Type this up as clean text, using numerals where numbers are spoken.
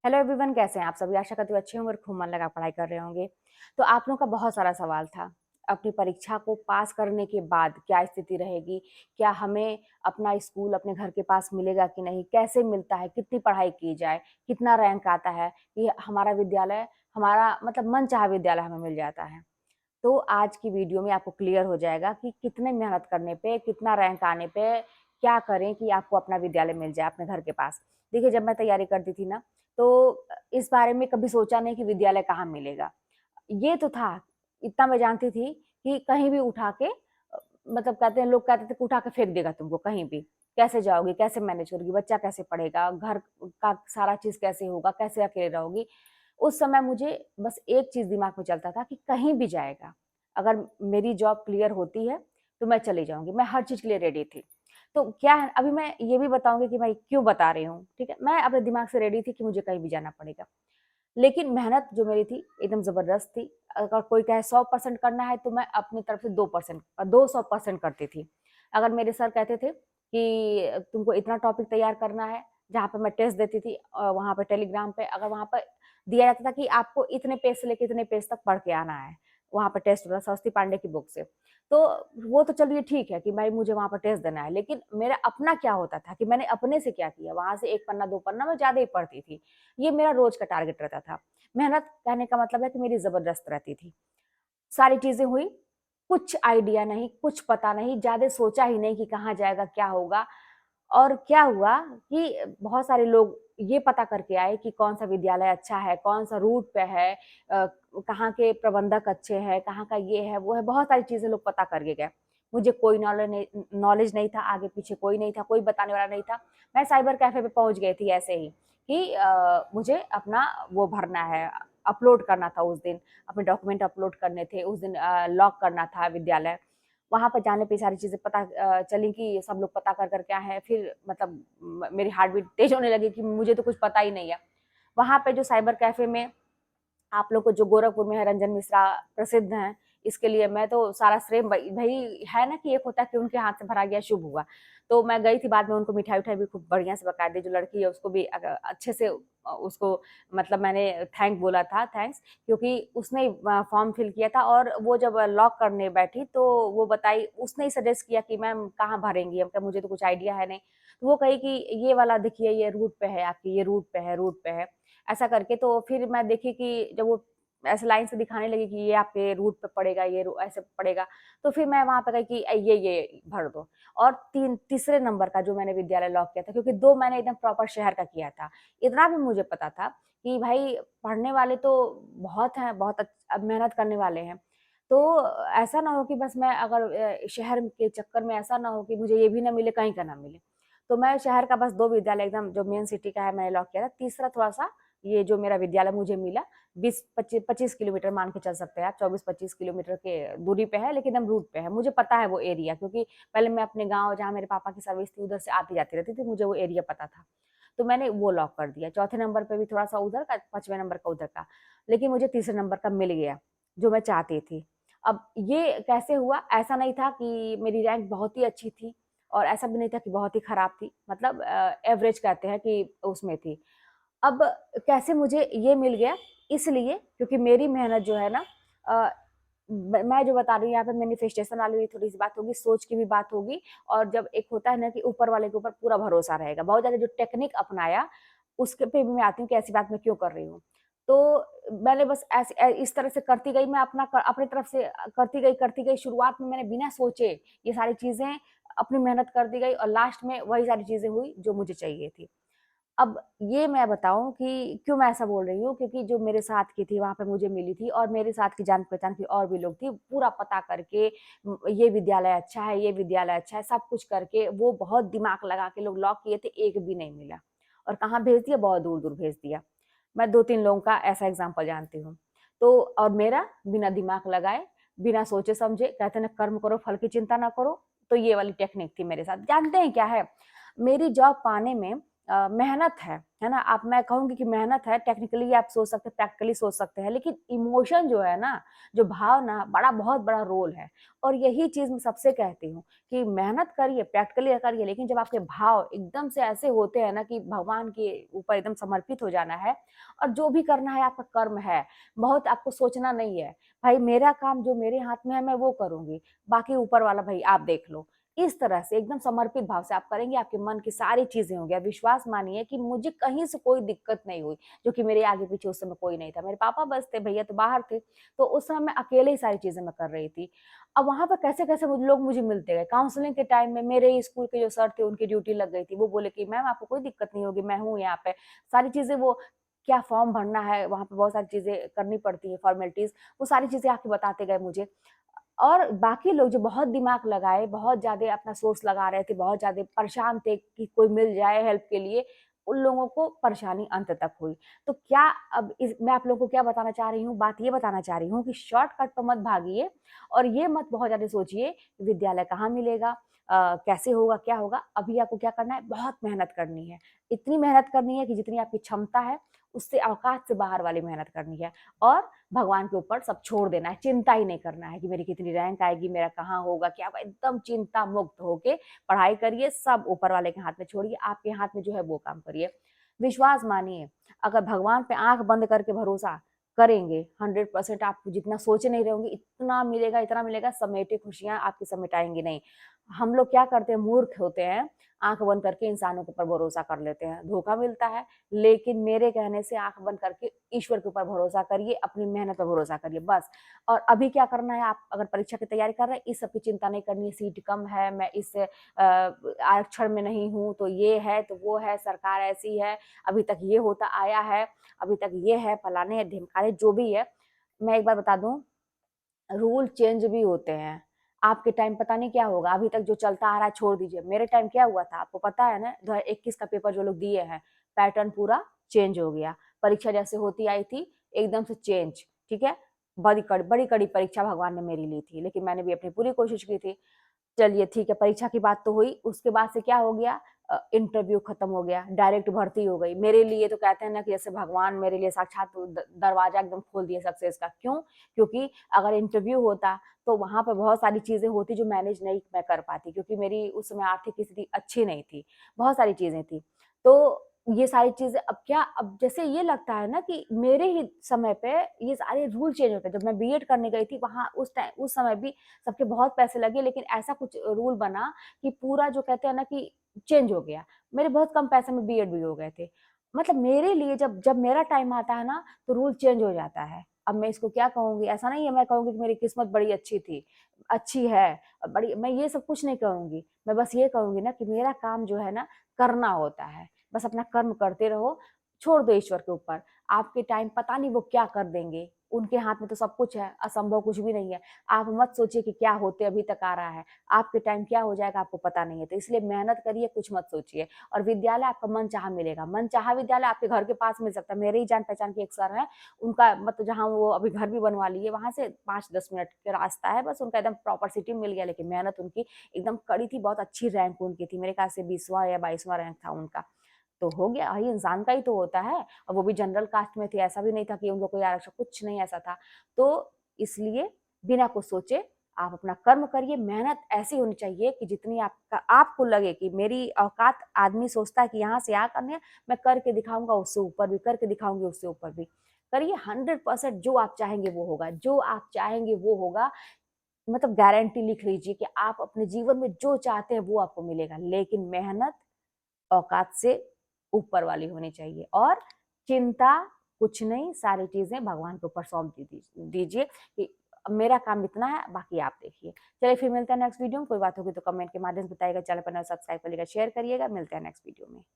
Hello everyone, कैसे हैं आप सभी। आशा करती हूँ अच्छे होंगे और खूब मन लगा पढ़ाई कर रहे होंगे। तो आप लोगों का बहुत सारा सवाल था। अपनी परीक्षा को पास करने के बाद क्या स्थिति रहेगी, क्या हमें अपना स्कूल अपने घर के पास मिलेगा कि नहीं, कैसे मिलता है, कितनी पढ़ाई की जाए, कितना रैंक आता है कि हमारा विद्यालय, हमारा मतलब मनचाहा विद्यालय हमें मिल जाता है। तो आज की वीडियो में आपको क्लियर हो जाएगा कि कितने मेहनत करने पे, कितना रैंक आने पे क्या करें कि आपको अपना विद्यालय मिल जाए अपने घर के पास। देखिए, जब मैं तैयारी करती थी ना, तो इस बारे में कभी सोचा नहीं कि विद्यालय कहाँ मिलेगा। ये तो था, इतना मैं जानती थी कि कहीं भी उठा के मतलब कहते हैं, लोग कहते थे कि उठा के फेंक देगा तुमको कहीं भी। कैसे जाओगी, कैसे मैनेज करोगी, बच्चा कैसे पढ़ेगा, घर का सारा चीज कैसे होगा, कैसे अकेले रहोगी। उस समय मुझे बस एक चीज दिमाग में चलता था कि कहीं भी जाएगा, अगर मेरी जॉब क्लियर होती है तो मैं चली जाऊंगी। मैं हर चीज के लिए रेडी थी। तो क्या है, अभी मैं ये भी बताऊंगी कि मैं क्यों बता रही हूँ। ठीक है, मैं अपने दिमाग से रेडी थी कि मुझे कहीं भी जाना पड़ेगा। लेकिन मेहनत जो मेरी थी एकदम जबरदस्त थी। अगर कोई कहे 100% करना है तो मैं अपनी तरफ से 2% 200% करती थी। अगर मेरे सर कहते थे कि तुमको इतना टॉपिक तैयार करना है, जहाँ पे मैं टेस्ट देती थी वहां पे टेलीग्राम पे, अगर वहां पर दिया जाता था कि आपको इतने पेज से लेकर इतने पेज तक पढ़ के आना है, वहां पर टेस्ट होता सरस्वती पांडे की बुक से, तो वो तो चलिए ठीक है कि भाई मुझे वहां पर टेस्ट देना है। लेकिन मेरा अपना क्या होता था कि मैंने अपने से क्या किया, वहां से एक पन्ना दो पन्ना मैं ज्यादा ही पढ़ती थी। ये मेरा रोज का टारगेट रहता था। मेहनत कहने का मतलब है कि मेरी जबरदस्त रहती थी। सारी चीजें हुई, कुछ आइडिया नहीं, कुछ पता नहीं, ज्यादा सोचा ही नहीं कि कहाँ जाएगा, क्या होगा। और क्या हुआ कि बहुत सारे लोग ये पता करके आए कि कौन सा विद्यालय अच्छा है, कौन सा रूट पे है, कहाँ के प्रबंधक अच्छे हैं, कहाँ का ये है वो है, बहुत सारी चीजें लोग पता करके गए। मुझे कोई नॉलेज नहीं था, आगे पीछे कोई नहीं था, कोई बताने वाला नहीं था। मैं साइबर कैफे पे पहुंच गई थी ऐसे ही कि मुझे अपना वो भरना है, अपलोड करना था उस दिन, अपने डॉक्यूमेंट अपलोड करने थे उस दिन, लॉक करना था विद्यालय। वहां पर जाने पे सारी चीजें पता चली कि सब लोग पता कर क्या है। फिर मतलब मेरी हार्ट बीट तेज होने लगी कि मुझे तो कुछ पता ही नहीं है। वहां पे जो साइबर कैफे में आप लोग को, जो गोरखपुर में है, रंजन मिश्रा प्रसिद्ध हैं इसके लिए, मैं तो सारा श्रेय भाई है ना कि एक होता है कि उनके हाथ से भरा गया शुभ हुआ। तो मैं गई थी, बाद में उनको मिठाई उठाई भी खूब बढ़िया से बका दी। जो लड़की है उसको भी अच्छे से उसको मतलब मैंने थैंक बोला था, थैंक्स, क्योंकि उसने फॉर्म फिल किया था। और वो जब लॉक करने बैठी तो वो बताई, उसने ही सजेस्ट किया कि मैम कहाँ भरेंगी। हम कहा मुझे तो कुछ आइडिया है नहीं। तो वो कही कि ये वाला देखिए, ये रूट पे है आपकी, ये रूट पे है, रूट पे है, ऐसा करके। तो फिर मैं देखी कि जब वो ऐसे लाइन से दिखाने लगी कि ये आपके रूट पे पड़ेगा, ये ऐसे पड़ेगा, तो फिर मैं वहां पे गई कि ये भर दो। और तीसरे नंबर का जो मैंने विद्यालय लॉक किया था, क्योंकि दो मैंने एकदम प्रॉपर शहर का किया था। इतना भी मुझे पता था कि भाई पढ़ने वाले तो बहुत हैं, बहुत मेहनत करने वाले हैं। तो ऐसा ना हो कि बस मैं अगर शहर के चक्कर में ऐसा ना हो कि मुझे ये भी ना मिले, कहीं का ना मिले। तो मैं शहर का बस दो विद्यालय एकदम जो मेन सिटी का है मैंने लॉक किया था। तीसरा थोड़ा सा ये जो मेरा विद्यालय मुझे मिला, 20-25 किलोमीटर मान के चल सकते हैं आप, 24-25 किलोमीटर के दूरी पे है, लेकिन हम रूट पे है। मुझे पता है वो एरिया, क्योंकि पहले मैं अपने गांव जहाँ मेरे पापा की सर्विस थी उधर से आती जाती रहती थी, मुझे वो एरिया पता था। तो मैंने वो लॉक कर दिया। चौथे नंबर पे भी थोड़ा सा उधर का, पांचवें नंबर का उधर का, लेकिन मुझे तीसरे नंबर का मिल गया जो मैं चाहती थी। अब ये कैसे हुआ, ऐसा नहीं था कि मेरी रैंक बहुत ही अच्छी थी, और ऐसा भी नहीं था कि बहुत ही खराब थी, मतलब एवरेज कहते हैं कि उसमें थी। अब कैसे मुझे ये मिल गया, इसलिए क्योंकि मेरी मेहनत जो है ना, अ, मैं जो बता रही हूँ यहाँ पे मैनिफेस्टेशन वाली भी थोड़ी सी बात होगी, सोच की भी बात होगी। और जब एक होता है ना कि ऊपर वाले के ऊपर पूरा भरोसा रहेगा, बहुत ज्यादा जो टेक्निक अपनाया उसके पे भी मैं आती हूँ कि ऐसी बात मैं क्यों कर रही हूँ। तो मैंने बस ऐसे इस तरह से करती गई, मैं अपनी तरफ से करती गई। शुरुआत में मैंने बिना सोचे ये सारी चीजें अपनी मेहनत करती गई, और लास्ट में वही सारी चीजें हुई जो मुझे चाहिए थी। अब ये मैं बताऊं कि क्यों मैं ऐसा बोल रही हूँ, क्योंकि जो मेरे साथ की थी वहां पे मुझे मिली थी, और मेरे साथ की जान पहचान की और भी लोग थी, पूरा पता करके ये विद्यालय अच्छा है, ये विद्यालय अच्छा है, सब कुछ करके वो बहुत दिमाग लगा के लोग लॉक किए थे, एक भी नहीं मिला। और कहाँ भेज दिया, बहुत दूर दूर भेज दिया। मैं दो तीन लोगों का ऐसा एग्जाम्पल जानती हूँ। तो और मेरा बिना दिमाग लगाए, बिना सोचे समझे, कहते ना कर्म करो फल की चिंता ना करो, तो ये वाली टेक्निक थी मेरे साथ। जानते हैं क्या है, मेरी जॉब पाने में मेहनत है, है ना? आप मैं कहूँगी कि मेहनत है, टेक्निकली आप सोच सकते हैं, प्रैक्टिकली सोच सकते हैं, लेकिन इमोशन जो है ना, जो भावना बहुत बड़ा रोल है। और यही चीज़ मैं सबसे कहती हूँ कि मेहनत करिए, प्रैक्टिकली करिए, लेकिन जब आपके भाव एकदम से ऐसे होते हैं ना कि भगवान के ऊपर एकदम समर्पित हो जाना है और जो भी करना है आपका कर्म है, बहुत आपको सोचना नहीं है। भाई मेरा काम जो मेरे हाथ में है मैं वो करूँगी, बाकी ऊपर वाला भई आप देख लो। इस तरह से एकदम समर्पित भाव से आप करेंगे, आपके मन की सारी चीज़ें होंगी। आप विश्वास मानिए कि मुझे कहीं से कोई दिक्कत नहीं हुई, जो कि मेरे आगे-पीछे उस समय कोई नहीं था। मेरे पापा बस थे, भैया तो बाहर थे, तो उस समय मैं अकेले ही सारी चीज़ें मैं कर रही थी। अब वहाँ पे कैसे-कैसे वो लोग मुझे मिलते गए। काउंसलिंग के टाइम में मेरे ही स्कूल के जो सर थे, उनकी ड्यूटी लग गई थी। वो बोले कि मैम आपको कोई दिक्कत नहीं होगी, मैं हूँ यहाँ पे। सारी चीज़ें वो क्या फॉर्म भरना है, वहाँ पे बहुत सारी चीज़ें करनी पड़ती हैं, फॉर्मेलिटीज़, वो सारी चीज़ें आके बताते गए मुझे। और बाकी लोग जो बहुत दिमाग लगाए, बहुत ज़्यादा अपना सोर्स लगा रहे थे, बहुत ज़्यादा परेशान थे कि कोई मिल जाए हेल्प के लिए, उन लोगों को परेशानी अंत तक हुई। तो क्या अब इस मैं आप लोगों को क्या बताना चाह रही हूँ, बात ये बताना चाह रही हूँ कि शॉर्टकट पे मत भागिए और ये मत बहुत ज़्यादा सोचिए कि विद्यालय कहाँ मिलेगा, कैसे होगा, क्या होगा? अभी आपको क्या करना है, बहुत मेहनत करनी है। इतनी मेहनत करनी है कि जितनी आपकी क्षमता है, उससे औकात से बाहर वाली मेहनत करनी है और भगवान के ऊपर सब छोड़ देना है, चिंता ही नहीं करना है कि मेरी कितनी रैंक आएगी, मेरा कहाँ होगा, क्या होगा, एकदम चिंता मुक्त होके पढ़ाई करिए, सब ऊपर वाले के हाथ में छोड़िए, आपके हाथ में जो है वो काम करिए। विश्वास मानिए, अगर भगवान पे आँख बंद करके भरोसा करेंगे, 100% आप जितना सोचे नहीं रहोगे, इतना मिलेगा, समेटे खुशियाँ आपकी समेटाएँगी नहीं। हम लोग क्या करते हैं, मूर्ख होते हैं, आँख बंद करके इंसानों के ऊपर भरोसा कर लेते हैं, धोखा मिलता है। लेकिन मेरे कहने से आँख बंद करके ईश्वर के ऊपर भरोसा करिए, अपनी मेहनत पे भरोसा करिए बस। और अभी क्या करना है, आप अगर परीक्षा की तैयारी कर रहे हैं, इस सब की चिंता नहीं करनी है, सीट कम है, मैं इस आरक्षण में नहीं हूँ, तो ये है, तो वो है, सरकार ऐसी है, अभी तक ये होता आया है, अभी तक ये है, फलाने-ढिमकाने जो भी है। मैं एक बार बता दूँ, रूल चेंज भी होते हैं। आपके टाइम पता नहीं क्या होगा, अभी तक जो चलता आ रहा है छोड़ दीजिए। मेरे टाइम क्या हुआ था आपको पता है ना, 2021 का पेपर जो लोग दिए हैं, पैटर्न पूरा चेंज हो गया। परीक्षा जैसे होती आई थी, एकदम से चेंज, ठीक है? बड़ी कड़ी परीक्षा भगवान ने मेरी ली थी, लेकिन मैंने भी अपनी पूरी कोशिश की थी। चलिए ठीक है, परीक्षा की बात तो हुई, उसके बाद से क्या हो गया, इंटरव्यू खत्म हो गया, डायरेक्ट भर्ती हो गई। मेरे लिए तो कहते हैं ना कि जैसे भगवान मेरे लिए साक्षात दरवाजा एकदम खोल दिया सक्सेस का। क्यों? क्योंकि अगर इंटरव्यू होता तो वहाँ पे बहुत सारी चीज़ें होती जो मैनेज नहीं मैं कर पाती, क्योंकि मेरी उस समय आर्थिक स्थिति अच्छी नहीं थी, बहुत सारी चीज़ें थी। तो ये सारी चीज़ें अब जैसे ये लगता है ना कि मेरे ही समय पे ये सारे रूल चेंज होते हैं। जब मैं बीएड करने गई थी वहाँ उस समय भी सबके बहुत पैसे लगे, लेकिन ऐसा कुछ रूल बना कि पूरा जो कहते हैं ना कि चेंज हो गया। मेरे बहुत कम पैसे में बीएड भी हो गए थे। मतलब मेरे लिए जब जब मेरा टाइम आता है ना तो रूल चेंज हो जाता है। अब मैं इसको क्या कहूँगी, ऐसा नहीं है मैं कहूँगी कि मेरी किस्मत बड़ी अच्छी थी, अच्छी है, बड़ी मैं ये सब कुछ नहीं कहूँगी। मैं बस ये कहूँगी ना कि मेरा काम जो है ना करना होता है। बस अपना कर्म करते रहो, छोड़ दो ईश्वर के ऊपर। आपके टाइम पता नहीं वो क्या कर देंगे, उनके हाथ में तो सब कुछ है, असंभव कुछ भी नहीं है। आप मत सोचिए कि क्या होते अभी तक आ रहा है, आपके टाइम क्या हो जाएगा आपको पता नहीं है। तो इसलिए मेहनत करिए, कुछ मत सोचिए और विद्यालय आपका मनचाहा मिलेगा। मनचाहा विद्यालय आपके घर के पास मिल सकता है। मेरे ही जान-पहचान के एक सर हैं, उनका मतलब जहाँ वो अभी घर भी बनवा लिए, वहाँ से 5-10 मिनट का रास्ता है, बस उनका एकदम प्रॉपर सिटी मिल गया, लेकिन मेहनत उनकी एकदम कड़ी थी, बहुत अच्छी रैंक उनकी थी। मेरे ख्याल से 20वाँ या 22वाँ रैंक था उनका। तो हो गया, भाई इंसान का ही तो होता है और वो भी जनरल कास्ट में थे, ऐसा भी नहीं था कि उन लोग को कोई आरक्षण, कुछ नहीं ऐसा था। तो इसलिए बिना कुछ सोचे आप अपना कर्म करिए, मेहनत ऐसी होनी चाहिए कि जितनी आपको लगे कि मेरी औकात, आदमी सोचता है कि यहाँ से यहाँ करनी है, मैं करके दिखाऊँगा उससे ऊपर भी, करके दिखाऊँगी उससे ऊपर भी। करिए 100% जो आप चाहेंगे वो होगा, जो आप चाहेंगे वो होगा। मतलब गारंटी लिख लीजिए कि आप अपने जीवन में जो चाहते हैं वो आपको मिलेगा, लेकिन मेहनत औकात से ऊपर वाली होनी चाहिए और चिंता कुछ नहीं, सारी चीज़ें भगवान के ऊपर सौंप दीजिए कि मेरा काम इतना है, बाकी आप देखिए। चलिए फिर मिलते हैं नेक्स्ट वीडियो में, कोई बात होगी तो कमेंट के माध्यम से बताइएगा, चैनल पर नए सब्सक्राइब करिएगा, शेयर करिएगा, मिलते हैं नेक्स्ट वीडियो में।